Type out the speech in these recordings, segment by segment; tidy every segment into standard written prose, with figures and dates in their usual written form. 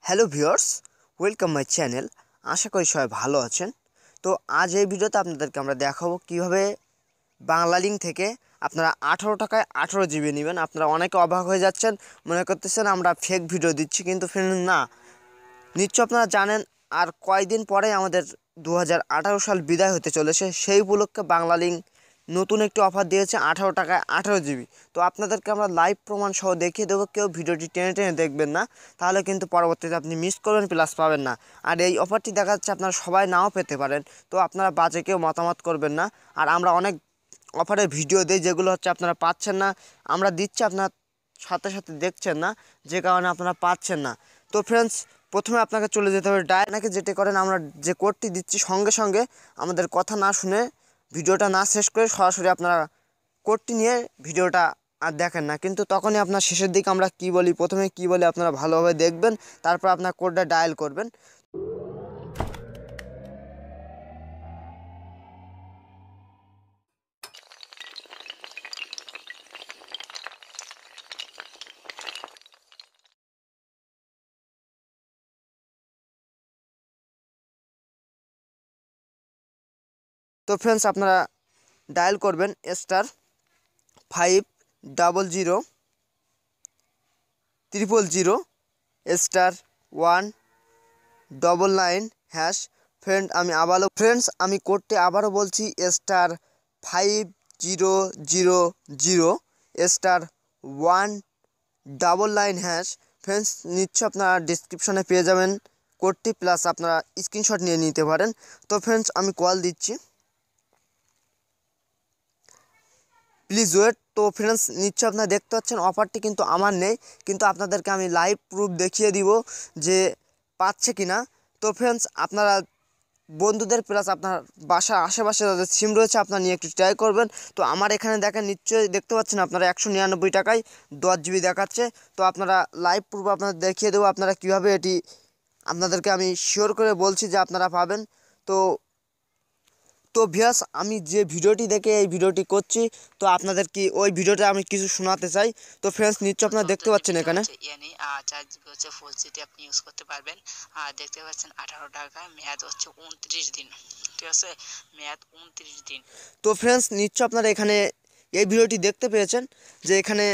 Hello viewers, welcome my channel. আশা করি সবাই ভালো আছেন। তো আজ এই ভিডিওতে আপনাদেরকে আমরা দেখাবো কিভাবে বাংলা লিঙ্ক থেকে আপনারা 18 টাকায় 18 জিবি নেবেন। আপনারা অনেকে অবাক হয়ে যাচ্ছেন, মনে করতেছেন আমরা ফেক ভিডিও দিচ্ছি, কিন্তু ফ্রেন্ড না, নিশ্চয় আপনারা জানেন আর কয়েকদিন পরে আমাদের 2018 সাল বিদায় হতে চলেছে। সেই উপলক্ষে বাংলা লিঙ্ক নতুন একটি অফার দিয়েছে 18 টাকায় 18 জিবি। তো আপনাদেরকে আমরা লাইভ প্রমাণ সহ দেখিয়ে দেবো, কেউ ভিডিওটি টেনে টেনে দেখবেন না, তাহলে কিন্তু পরবর্তীতে আপনি মিস করবেন, প্লাস পাবেন না। আর এই অফারটি দেখা যাচ্ছে আপনারা সবাই নাও পেতে পারেন, তো আপনারা বাজে কেউ মতামত করবেন না। আর আমরা অনেক অফারের ভিডিও দিই যেগুলো হচ্ছে আপনারা পাচ্ছেন না, আমরা দিচ্ছি আপনার সাথে সাথে দেখছেন না, যে কারণে আপনারা পাচ্ছেন না। তো ফ্রেন্ডস, প্রথমে আপনাকে চলে যেতে হবে নাকি যেটি করেন, আমরা যে কোডটি দিচ্ছি সঙ্গে সঙ্গে আমাদের কথা না শুনে, ভিডিওটা না শেষ করে সরাসরি আপনারা কোডটি নিয়ে ভিডিওটা আর দেখেন না, কিন্তু তখনই আপনার শেষের দিকে আমরা কি বলি, প্রথমে কি বলি আপনারা ভালোভাবে দেখবেন, তারপর আপনার কোডটা ডায়াল করবেন। তো ফ্রেন্ডস, আপনারা ডায়াল করবেন *500*000*199#। আমি কোডটি আবারও বলছি, *5000*199#। ফ্রেন্ডস, নিশ্চয় আপনারা ডিসক্রিপশনে পেয়ে যাবেন কোডটি, প্লাস আপনারা স্ক্রিনশট নিয়ে নিতে পারেন। তো ফ্রেন্ডস, আমি কল দিচ্ছি, প্লিজ ওয়েট। তো ফ্রেন্ডস, নিশ্চয় আপনারা দেখতে পাচ্ছেন অফারটি কিন্তু আমার নেই, কিন্তু আপনাদেরকে আমি লাইভ প্রুফ দেখিয়ে দিব যে পাচ্ছে কিনা। তো ফ্রেন্ডস, আপনারা বন্ধুদের প্লাস আপনার বাসার আশেপাশে যাদের সিম রয়েছে আপনারা নিয়ে একটু ট্রাই করবেন। তো আমার এখানে দেখেন, নিশ্চয়ই দেখতে পাচ্ছেন আপনারা 199 টাকায় 10 জিবি দেখাচ্ছে। তো আপনারা লাইভ প্রুফ আপনাদের দেখিয়ে দেবো আপনারা কীভাবে এটি, আপনাদেরকে আমি শিওর করে বলছি যে আপনারা পাবেন। তো তো ভিউয়ার্স, আমি যে ভিডিওটি দেখে এই ভিডিওটি করছি, তো আপনাদের কি ওই ভিডিওটা আমি কিছু শোনাতে চাই। তো ফ্রেন্ডস, নিশ্চয় আপনারা দেখতে পাচ্ছেন এখানে 4 জিবি হচ্ছে ফুল জিটি আপনি ইউজ করতে পারবেন। আর দেখতে পাচ্ছেন 18 টাকা, মেয়াদ হচ্ছে 29 দিন। ঠিক আছে, মেয়াদ 29 দিন। তো ফ্রেন্ডস, নিশ্চয় আপনারা এখানে এই ভিডিওটি দেখতে পেয়েছেন যে এখানে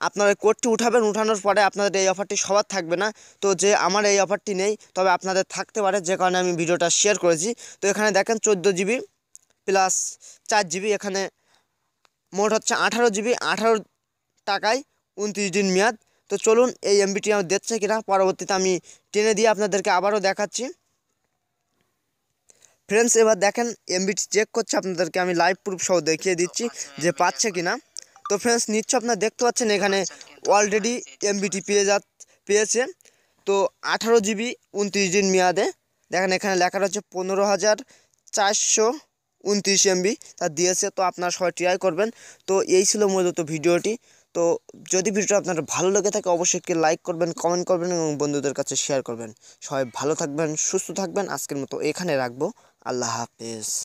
আপনারা কোডটি উঠাবেন, উঠানোর পরে আপনাদের এই অফারটি সবার থাকবে না। তো যে আমার এই অফারটি নেই, তবে আপনাদের থাকতে পারে, যে কারণে আমি ভিডিওটা শেয়ার করেছি। তো এখানে দেখেন 14 জিবি প্লাস 4 জিবি, এখানে মোট হচ্ছে 18 জিবি, 18 টাকায় 29 দিন মেয়াদ। তো চলুন এই এমবিটি আমার দিচ্ছে কিনা পরবর্তীতে আমি টেনে দিয়ে আপনাদেরকে আবারও দেখাচ্ছি। ফ্রেন্ডস, এবার দেখেন এমবিটি চেক করছে, আপনাদেরকে আমি লাইভ প্রুফ সহ দেখিয়ে দিচ্ছি যে পাচ্ছে কিনা। তো ফ্রেন্ডস, নিশ্চয় আপনারা দেখতে পাচ্ছেন এখানে অলরেডি এমবিটি পেয়েছে। তো 18 জিবি 29 দিন মেয়াদে, দেখেন এখানে লেখা রয়েছে 15,429 এমবি তা দিয়েছে। তো আপনারা সবাই ট্রাই করবেন। তো এই ছিল মূলত ভিডিওটি। তো যদি ভিডিওটা আপনার ভালো লেগে থাকে, অবশ্যই লাইক করবেন, কমেন্ট করবেন এবং বন্ধুদের কাছে শেয়ার করবেন। সবাই ভালো থাকবেন, সুস্থ থাকবেন। আজকের মতো এখানে রাখবো। আল্লাহ হাফেজ।